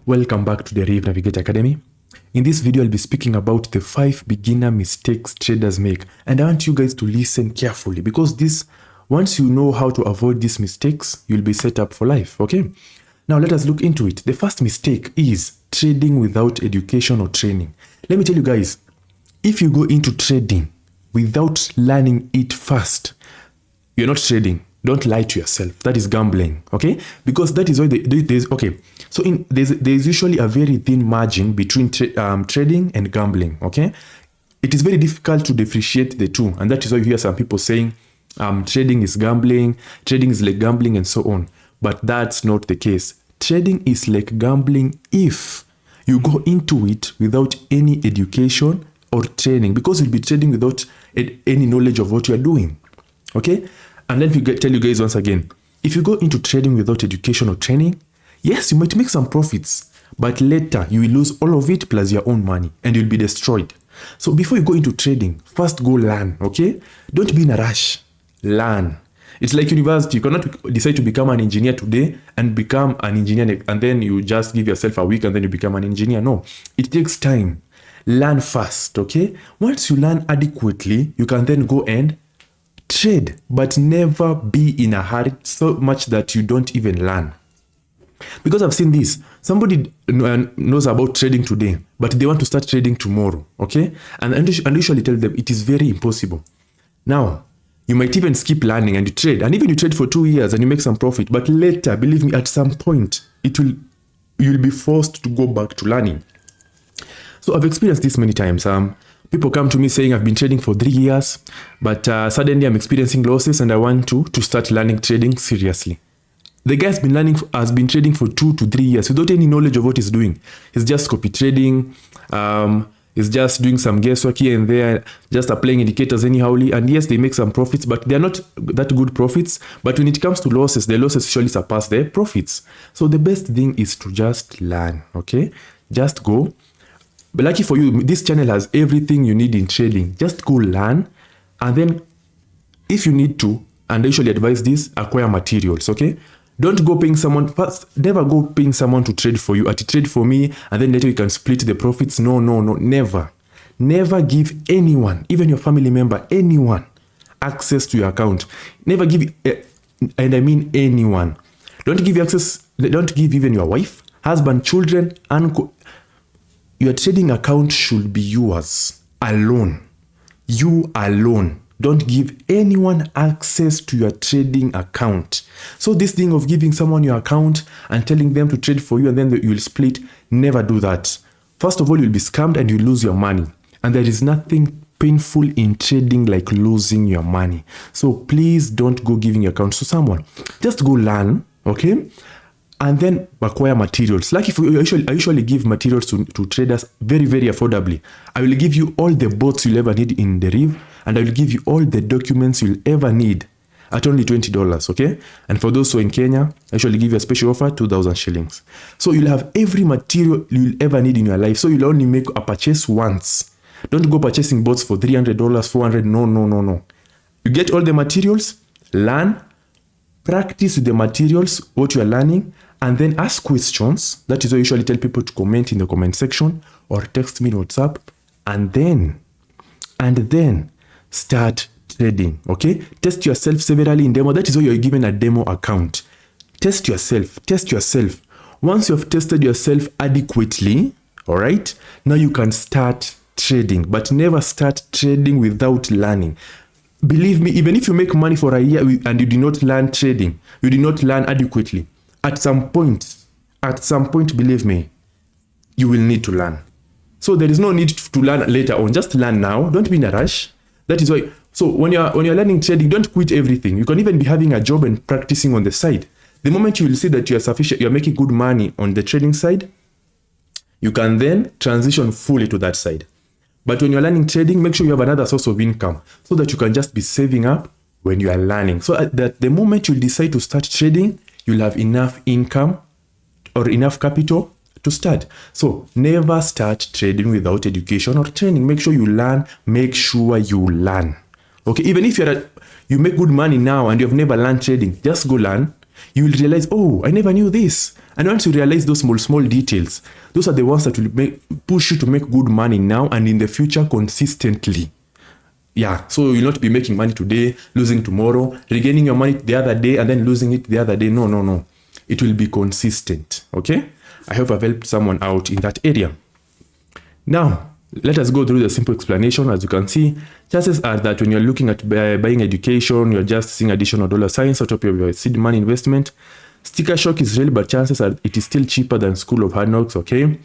Welcome back to the DerivNavigatorAcademy. In this video, I'll be speaking about the 5 beginner mistakes traders make. And I want you guys to listen carefully because once you know how to avoid these mistakes, you'll be set up for life, okay? Now let us look into it. The first mistake is trading without education or training. Let me tell you guys, if you go into trading without learning it first, you're not trading. Don't lie to yourself. That is gambling, okay? Because that is why there's okay. So there's usually a very thin margin between trading and gambling, okay? It is very difficult to differentiate the two, and that is why you hear some people saying trading is gambling, trading is like gambling, and so on. But that's not the case. Trading is like gambling if you go into it without any education or training, because you'll be trading without any knowledge of what you are doing, okay? And let me tell you guys once again, if you go into trading without education or training, yes, you might make some profits, but later you will lose all of it plus your own money and you'll be destroyed. So before you go into trading, first go learn, okay? Don't be in a rush. Learn. It's like university. You cannot decide to become an engineer today and become an engineer and then you just give yourself a week and then you become an engineer. No, it takes time. Learn fast, okay? Once you learn adequately, you can then go and trade, but never be in a hurry so much that you don't even learn. Because I've seen this. Somebody knows about trading today, but they want to start trading tomorrow, okay? And I usually tell them it is very impossible. Now, you might even skip learning and you trade. And even you trade for 2 years and you make some profit, but later, believe me, at some point, you'll be forced to go back to learning. So I've experienced this many times. People come to me saying I've been trading for 3 years, but suddenly I'm experiencing losses and I want to start learning trading seriously. The guy has been trading for 2 to 3 years without any knowledge of what he's doing. He's just copy trading. He's just doing some guesswork here and there, just applying indicators anyhowly. And yes, they make some profits, but they're not that good profits. But when it comes to losses, the losses surely surpass their profits. So the best thing is to just learn, okay? Just go. But lucky for you, this channel has everything you need in trading. Just go learn. And then if you need to, and I usually advise this, acquire materials, okay? Don't go paying someone first. Never go paying someone to trade for you. Trade for me, and then later you can split the profits. No, never. Never give anyone, even your family member, anyone, access to your account. Never give, and I mean anyone. Don't give access, don't give even your wife, husband, children, uncle. Your trading account should be yours alone. You alone. Don't give anyone access to your trading account. So this thing of giving someone your account and telling them to trade for you and then you'll split, never do that. First of all, you'll be scammed and you lose your money. And there is nothing painful in trading like losing your money. So please don't go giving your account to someone. Just go learn, okay? And then acquire materials. Like I usually give materials to traders very, very affordably. I will give you all the bots you'll ever need in Deriv, and I will give you all the documents you'll ever need at only $20, okay? And for those who are in Kenya, I usually give you a special offer, 2,000 shillings. So you'll have every material you'll ever need in your life. So you'll only make a purchase once. Don't go purchasing bots for $300, $400. No. You get all the materials, learn, practice with the materials, what you are learning, and then ask questions. That is why I usually tell people to comment in the comment section or text me on WhatsApp, and then start trading, okay? Test yourself severally in demo. That is why you're given a demo account. Test yourself. Once you have tested yourself adequately, all right, now you can start trading, but never start trading without learning. Believe me, even if you make money for a year and you did not learn trading, you did not learn adequately, at some point, believe me, you will need to learn. So there is no need to learn later on. Just learn now. Don't be in a rush. That is why. So when you're learning trading, don't quit everything. You can even be having a job and practicing on the side. The moment you will see that you're making good money on the trading side, you can then transition fully to that side. But when you're learning trading, make sure you have another source of income so that you can just be saving up when you are learning. So at the moment you decide to start trading, you'll have enough income or enough capital to start. So never start trading without education or training. Make sure you learn. Okay, even if you make good money now and you have never learned trading, just go learn. You will realize, oh, I never knew this. And once you realize those small details, those are the ones that will push you to make good money now and in the future consistently. Yeah, so you'll not be making money today, losing tomorrow, regaining your money the other day, and then losing it the other day. No. It will be consistent, okay? I hope I've helped someone out in that area. Now, let us go through the simple explanation. As you can see, chances are that when you're looking at buying education, you're just seeing additional dollar signs on top of your seed money investment. Sticker shock is real, but chances are it is still cheaper than School of Hard Knocks, okay?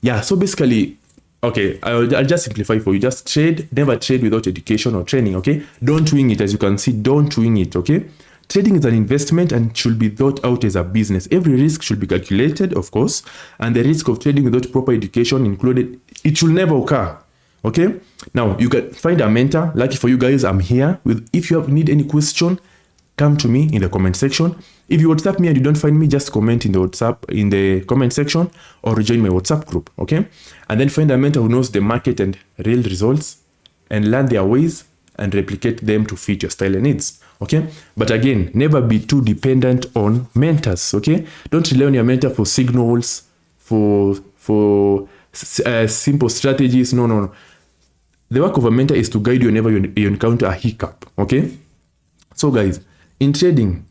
Yeah, so basically, okay, I'll just simplify for you. Just trade, never trade without education or training, okay? Don't wing it, as you can see, don't wing it, okay? Trading is an investment and should be thought out as a business. Every risk should be calculated, of course, and the risk of trading without proper education included, it should never occur, okay? Now, you can find a mentor. Lucky for you guys, I'm here. If you need any question, come to me in the comment section. If you WhatsApp me and you don't find me, just comment in the comment section or join my WhatsApp group, okay? And then find a mentor who knows the market and real results and learn their ways and replicate them to fit your style and needs, okay? But again, never be too dependent on mentors, okay? Don't rely on your mentor for signals, for simple strategies. No. The work of a mentor is to guide you whenever you encounter a hiccup, okay? So guys, in trading,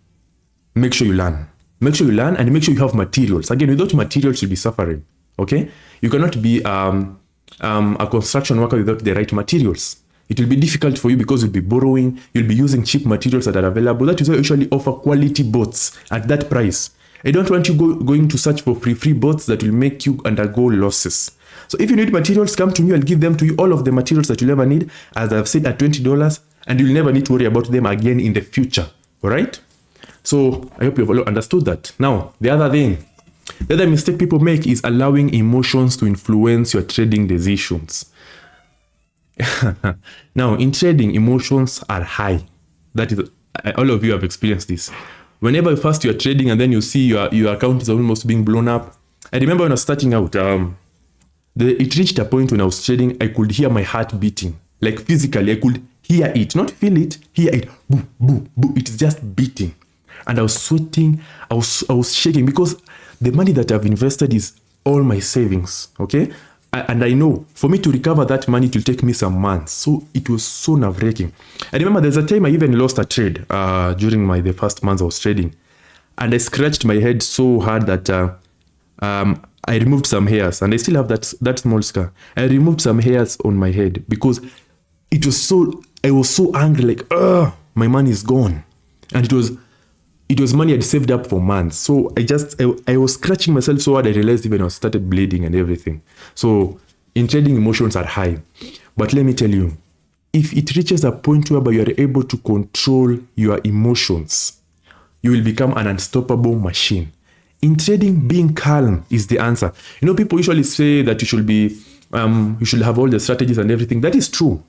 make sure you learn. Make sure you learn and make sure you have materials. Again, without materials, you'll be suffering, okay? You cannot be a construction worker without the right materials. It will be difficult for you because you'll be borrowing, you'll be using cheap materials that are available. That is why I usually offer quality bots at that price. I don't want you going to search for free bots that will make you undergo losses. So if you need materials, come to me. I'll give them to you, all of the materials that you'll ever need, as I've said, at $20, and you'll never need to worry about them again in the future. All right? So I hope you've all understood that. Now, the other mistake people make is allowing emotions to influence your trading decisions. Now, in trading, emotions are high. That is, all of you have experienced this. Whenever first you're trading and then you see your account is almost being blown up. I remember when I was starting out, it reached a point when I was trading, I could hear my heart beating. Like physically, I could hear it, not feel it, hear it. Boo, boo, boo. It's just beating. And I was sweating, I was shaking because the money that I've invested is all my savings, okay? And I know for me to recover that money, it will take me some months. So it was so nerve-wracking. I remember there's a time I even lost a trade during the first months I was trading. And I scratched my head so hard that I removed some hairs. And I still have that small scar. I removed some hairs on my head because I was so angry, like, my money is gone. And it was money I'd saved up for months. So I was scratching myself so hard, I realized even I started bleeding and everything. So in trading, emotions are high. But let me tell you, if it reaches a point whereby you are able to control your emotions, you will become an unstoppable machine. In trading, being calm is the answer. You know, people usually say that you should have all the strategies and everything. That is true.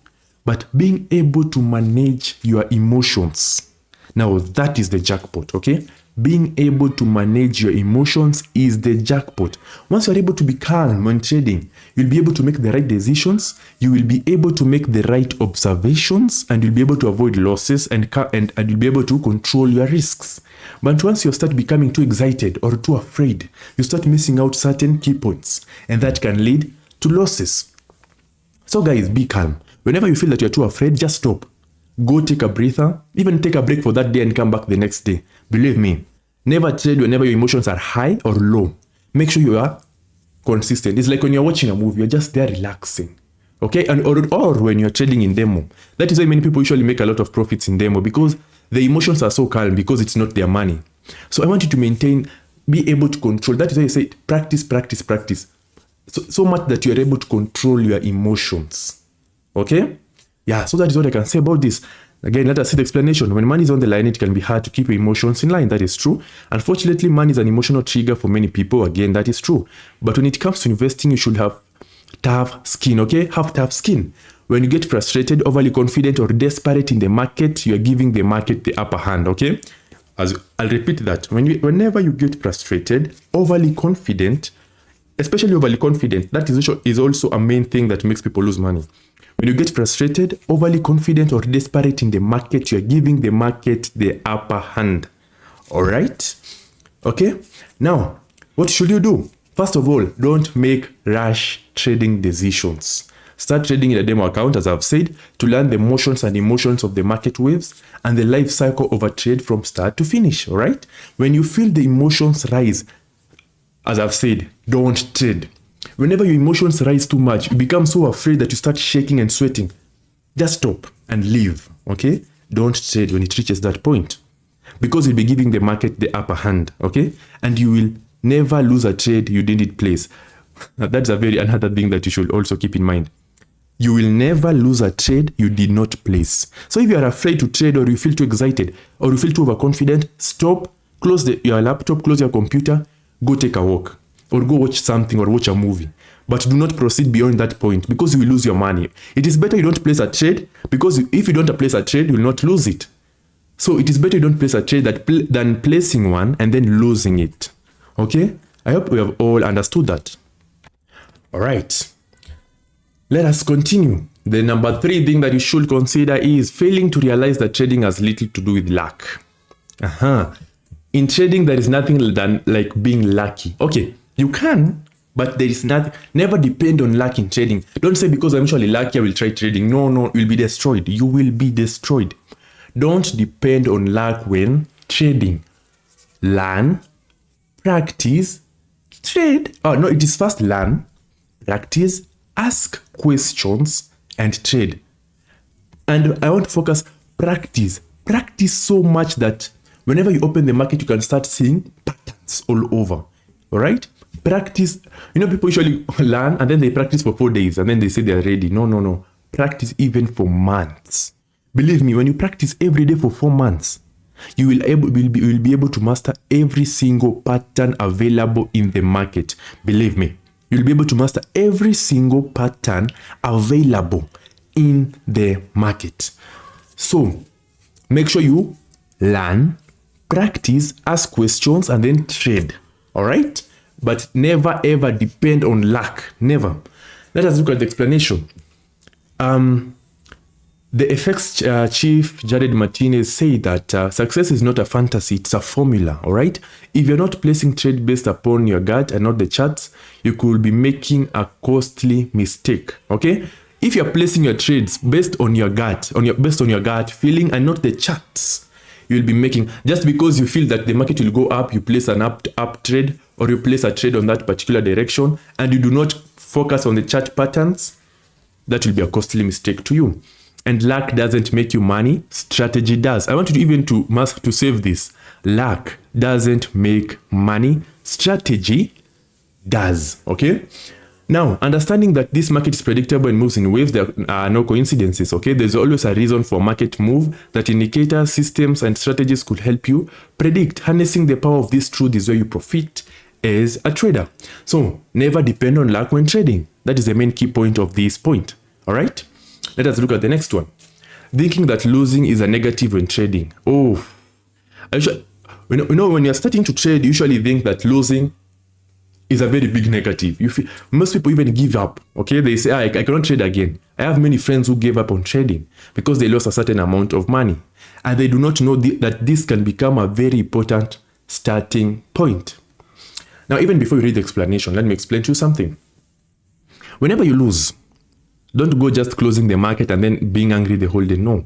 But being able to manage your emotions, now that is the jackpot, okay? Being able to manage your emotions is the jackpot. Once you're able to be calm when trading, you'll be able to make the right decisions, you will be able to make the right observations, and you'll be able to avoid losses and you'll be able to control your risks. But once you start becoming too excited or too afraid, you start missing out certain key points, and that can lead to losses. So guys, be calm. Whenever you feel that you're too afraid, just stop. Go take a breather, even take a break for that day and come back the next day. Believe me, never trade whenever your emotions are high or low. Make sure you are consistent. It's like when you're watching a movie, you're just there relaxing. Okay? Or when you're trading in demo. That is why many people usually make a lot of profits in demo, because the emotions are so calm, because it's not their money. So I want you to be able to control. That is why I say practice. So much that you're able to control your emotions. Okay? Yeah, so that is what I can say about this. Again, let us see the explanation. When money is on the line, it can be hard to keep your emotions in line. That is true. Unfortunately, money is an emotional trigger for many people. Again, that is true. But when it comes to investing, you should have tough skin, okay? Have tough skin. When you get frustrated, overly confident, or desperate in the market, you are giving the market the upper hand, okay? I'll repeat that. Whenever you get frustrated, overly confident, especially overly confident, that is also a main thing that makes people lose money. When you get frustrated, overly confident, or desperate in the market, you're giving the market the upper hand. All right? Okay? Now, what should you do? First of all, don't make rash trading decisions. Start trading in a demo account, as I've said, to learn the motions and emotions of the market waves and the life cycle of a trade from start to finish, all right? When you feel the emotions rise, as I've said, don't trade. Whenever your emotions rise too much, you become so afraid that you start shaking and sweating. Just stop and leave, okay? Don't trade when it reaches that point, because you'll be giving the market the upper hand, okay? And you will never lose a trade you didn't place. That's another thing that you should also keep in mind. You will never lose a trade you did not place. So if you are afraid to trade, or you feel too excited, or you feel too overconfident, stop, close your laptop, close your computer, go take a walk, or go watch something, or watch a movie. But do not proceed beyond that point, because you will lose your money. It is better you don't place a trade, because if you don't place a trade, you will not lose it. So it is better you don't place a trade than placing one and then losing it. Okay? I hope we have all understood that. All right. Let us continue. The number 3 thing that you should consider is failing to realize that trading has little to do with luck. In trading, there is nothing like being lucky. Okay, you can, but there is nothing. Never depend on luck in trading. Don't say because I'm usually lucky I will try trading. No, you'll be destroyed. You will be destroyed. Don't depend on luck when trading. Learn, practice, trade. Oh no, it is first learn, practice, ask questions, and trade. And I want to focus practice. Practice so much that whenever you open the market, you can start seeing patterns all over. All right? Practice. You know, people usually learn and then they practice for 4 days and then they say they're ready. No. Practice even for months. Believe me, when you practice every day for 4 months, you will be able to master every single pattern available in the market. Believe me, you'll be able to master every single pattern available in the market. So make sure you learn, practice, ask questions, and then trade. All right? But never ever depend on luck. Never. Let us look at the explanation. The FX chief, Jared Martinez, said that success is not a fantasy, it's a formula, all right? If you're not placing trade based upon your gut and not the charts, you could be making a costly mistake, okay? If you're placing your trades based on your gut, based on your gut feeling and not the charts, you'll be making, just because you feel that the market will go up, you place an up trade, or you place a trade on that particular direction, and you do not focus on the chart patterns, that will be a costly mistake to you. And luck doesn't make you money, strategy does. I want you to even to save this. Luck doesn't make money, strategy does. Okay? Now, understanding that this market is predictable and moves in waves, there are no coincidences. Okay? There's always a reason for market move that indicators, systems, and strategies could help you predict. Harnessing the power of this truth is where you profit as a trader. So, never depend on luck when trading. That is the main key point of this point. All right? Let us look at the next one. Thinking that losing is a negative when trading. Oh, when you're starting to trade, you usually think that losing is a very big negative. Most people even give up. Okay, they say, I cannot trade again. I have many friends who gave up on trading because they lost a certain amount of money, and they do not know that this can become a very important starting point. Now, even before you read the explanation, let me explain to you something. Whenever you lose, don't go just closing the market and then being angry the whole day. No.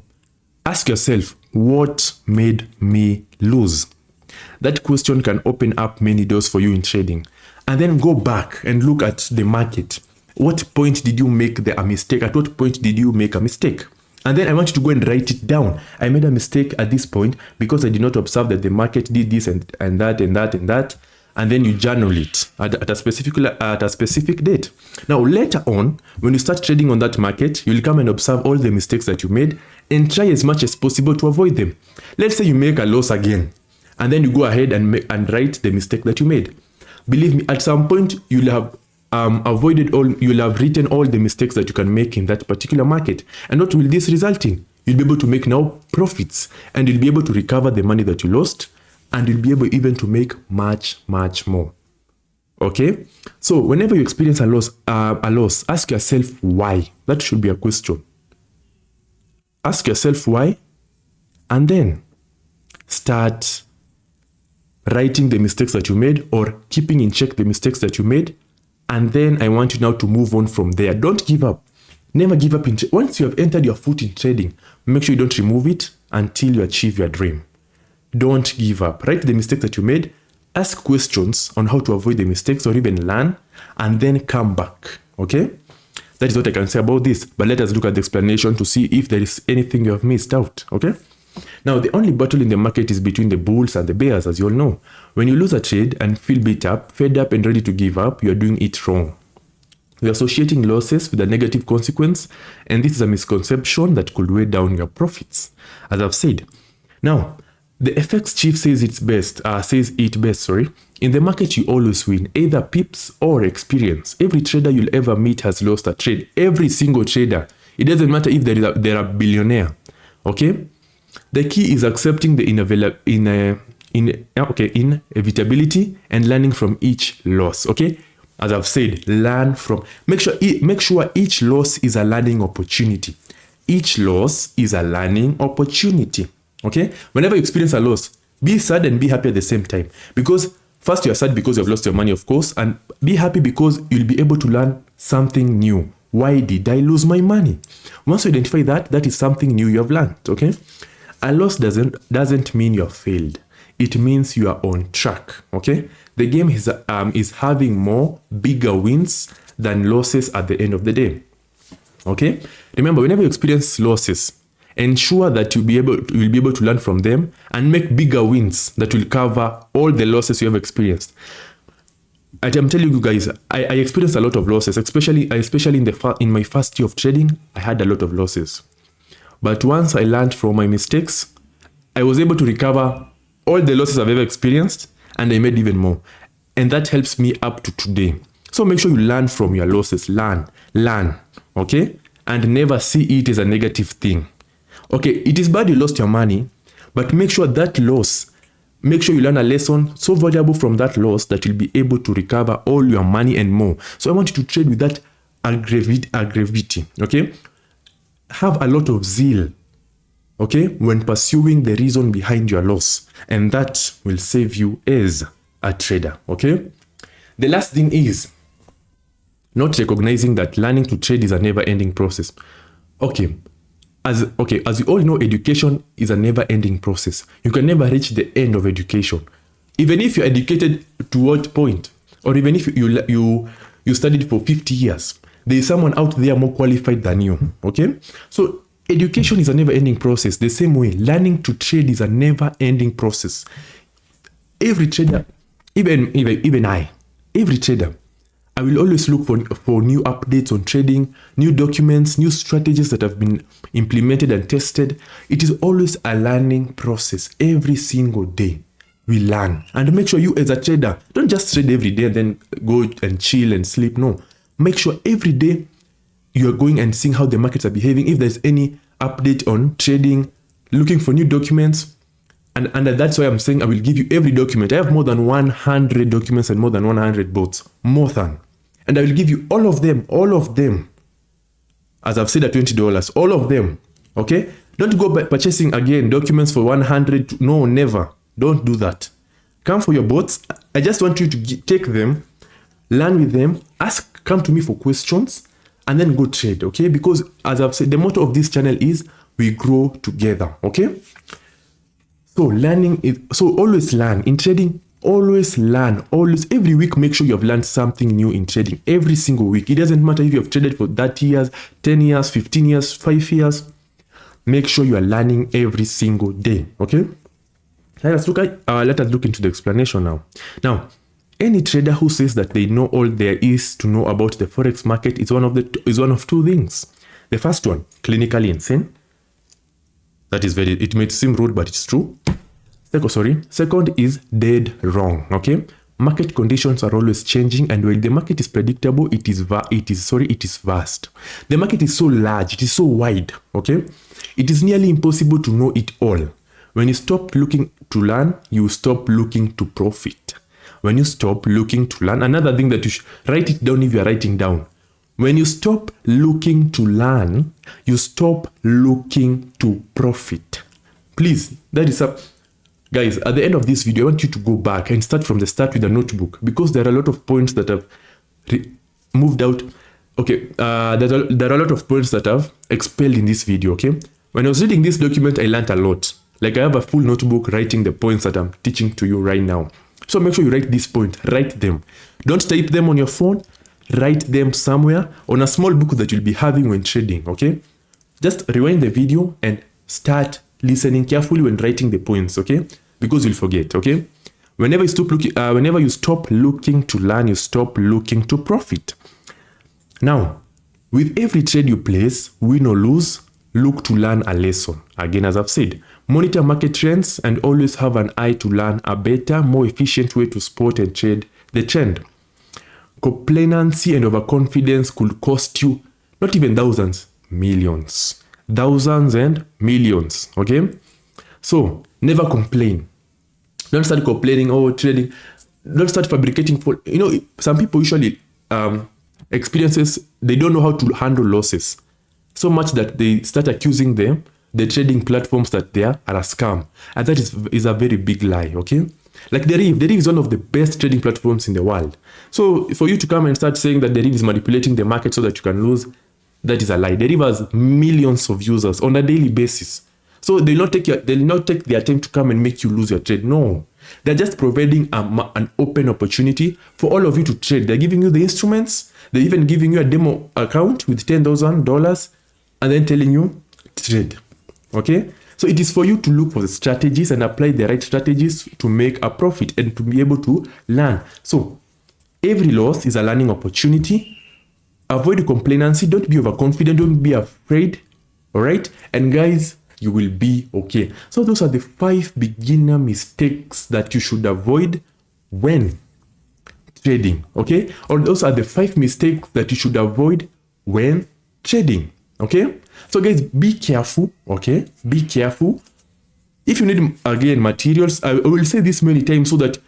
Ask yourself, what made me lose? That question can open up many doors for you in trading. And then go back and look at the market. What point did you make a mistake? At what point did you make a mistake? And then I want you to go and write it down. I made a mistake at this point because I did not observe that the market did this and that and that and that. And then you journal it at a specific date. Now, later on, when you start trading on that market, you'll come and observe all the mistakes that you made and try as much as possible to avoid them. Let's say you make a loss again, and then you go ahead and write the mistake that you made. Believe me, at some point, you'll have you'll have written all the mistakes that you can make in that particular market. And what will this result in? You'll be able to make now profits, and you'll be able to recover the money that you lost, and you'll be able even to make much, much more. Okay? So whenever you experience a loss, ask yourself why. That should be a question. Ask yourself why, and then start writing the mistakes that you made or keeping in check the mistakes that you made. And then I want you now to move on from there. Don't give up. Never give up. Once you have entered your foot in trading, make sure you don't remove it until you achieve your dream. Don't give up. Write the mistakes that you made. Ask questions on how to avoid the mistakes or even learn, and then come back. Okay? That is what I can say about this. But let us look at the explanation to see if there is anything you have missed out. Okay? Now, the only battle in the market is between the bulls and the bears, as you all know. When you lose a trade and feel beat up, fed up, and ready to give up, you are doing it wrong. You're associating losses with a negative consequence, and this is a misconception that could weigh down your profits, as I've said. Now, the FX chief says it best. In the market, you always win, either pips or experience. Every trader you'll ever meet has lost a trade. Every single trader. It doesn't matter if they're a billionaire. Okay? The key is accepting the inevitability and learning from each loss. Okay? As I've said, learn from. Make sure each loss is a learning opportunity. Each loss is a learning opportunity. Okay? Whenever you experience a loss, be sad and be happy at the same time. Because first, you're sad because you've lost your money, of course, and be happy because you'll be able to learn something new. Why did I lose my money? Once you identify that is something new you have learned. Okay? A loss doesn't mean you have failed. It means you are on track. Okay? The game is having more bigger wins than losses at the end of the day. Okay? Remember, whenever you experience losses, ensure that you'll be able to learn from them and make bigger wins that will cover all the losses you have experienced. I'm telling you guys, I experienced a lot of losses, especially in my first year of trading. I had a lot of losses. But once I learned from my mistakes, I was able to recover all the losses I've ever experienced, and I made even more. And that helps me up to today. So make sure you learn from your losses. Learn. Okay? And never see it as a negative thing. Okay, it is bad you lost your money, but make sure you learn a lesson so valuable from that loss that you'll be able to recover all your money and more. So I want you to trade with that aggressivity. Okay? Have a lot of zeal, okay, when pursuing the reason behind your loss, and that will save you as a trader. Okay? The last thing is not recognizing that learning to trade is a never-ending process. As you all know, education is a never-ending process. You can never reach the end of education. Even if you're educated to what point, or even if you studied for 50 years, there is someone out there more qualified than you. Okay? So education is a never-ending process. The same way, learning to trade is a never-ending process. Every trader, even I, every trader, I will always look for new updates on trading, new documents, new strategies that have been implemented and tested. It is always a learning process. Every single day, we learn. And make sure you as a trader, don't just trade every day and then go and chill and sleep. No. Make sure every day you are going and seeing how the markets are behaving. If there's any update on trading, looking for new documents. And that's why I'm saying I will give you every document. I have more than 100 documents and more than 100 bots. More than. And I will give you all of them. As I've said, at $20. All of them. Okay? Don't go purchasing again documents for 100. No, never. Don't do that. Come for your bots. I just want you to take them, learn with them, come to me for questions, and then go trade. Okay? Because as I've said, the motto of this channel is we grow together. Okay? So always learn. In trading, always learn. Always, every week, make sure you have learned something new in trading. Every single week. It doesn't matter if you have traded for 30 years, 10 years, 15 years, 5 years. Make sure you are learning every single day. Okay? Let us look into the explanation now. Now, any trader who says that they know all there is to know about the forex market is one of two things. The first one, clinically insane. It may seem rude, but it's true. Second is dead wrong. Okay? Market conditions are always changing, and while the market is predictable, it is vast. The market is so large, it is so wide. Okay? It is nearly impossible to know it all. When you stop looking to learn, you stop looking to profit. When you stop looking to learn, another thing that you should write it down if you are writing down. When you stop looking to learn, you stop looking to profit. Please, Guys, at the end of this video, I want you to go back and start from the start with a notebook, because there are a lot of points that have moved out. Okay, there are a lot of points that I've expelled in this video, okay? When I was reading this document, I learned a lot. Like, I have a full notebook writing the points that I'm teaching to you right now. So make sure you write this point, write them. Don't type them on your phone, write them somewhere on a small book that you'll be having when trading, okay? Just rewind the video and start listening carefully when writing the points, okay? Because you'll forget, okay? Whenever you stop looking to learn, you stop looking to profit. Now, with every trade you place, win or lose, look to learn a lesson. Again, as I've said, monitor market trends and always have an eye to learn a better, more efficient way to spot and trade the trend. Complacency and overconfidence could cost you not even thousands, millions. Thousands and millions, okay? So, never complain. Don't start complaining, oh, trading. Don't start fabricating. Some people usually experiences, they don't know how to handle losses. So much that they start accusing the trading platforms that they are a scam. And that is a very big lie, okay? Like Deriv is one of the best trading platforms in the world. So for you to come and start saying that Deriv is manipulating the market so that you can lose, that is a lie. Deriv has millions of users on a daily basis. So they'll not take their time to come and make you lose your trade. No. They're just providing an open opportunity for all of you to trade. They're giving you the instruments. They're even giving you a demo account with $10,000 and then telling you trade. Okay? So it is for you to look for the strategies and apply the right strategies to make a profit and to be able to learn. So every loss is a learning opportunity. Avoid complacency. Don't be overconfident. Don't be afraid. All right? And guys, you will be okay. So those are the 5 beginner mistakes that you should avoid when trading, okay? Or those are the 5 mistakes that you should avoid when trading, okay? So guys, be careful, okay? Be careful. If you need, again, materials, I will say this many times so that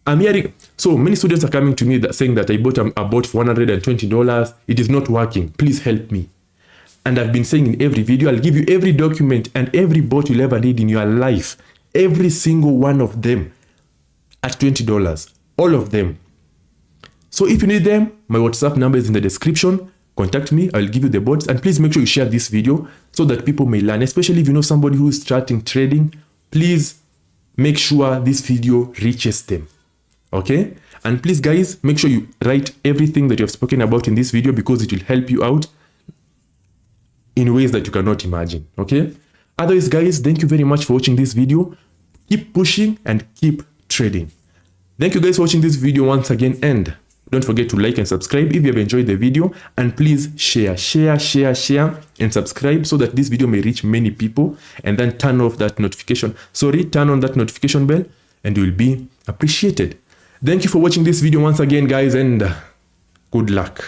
I'm hearing, so many students are coming to me saying that I bought a bot for $120. It is not working. Please help me. And I've been saying in every video, I'll give you every document and every bot you'll ever need in your life. Every single one of them at $20. All of them. So if you need them, my WhatsApp number is in the description. Contact me. I'll give you the bots. And please make sure you share this video so that people may learn. Especially if you know somebody who is starting trading, please make sure this video reaches them. Okay? And please, guys, make sure you write everything that you have spoken about in this video because it will help you out in ways that you cannot imagine, okay? Otherwise, guys, thank you very much for watching this video. Keep pushing and keep trading. Thank you guys for watching this video once again, and don't forget to like and subscribe if you have enjoyed the video, and please share and subscribe so that this video may reach many people, and then turn on that notification bell and you will be appreciated. Thank you for watching this video once again, guys, and good luck.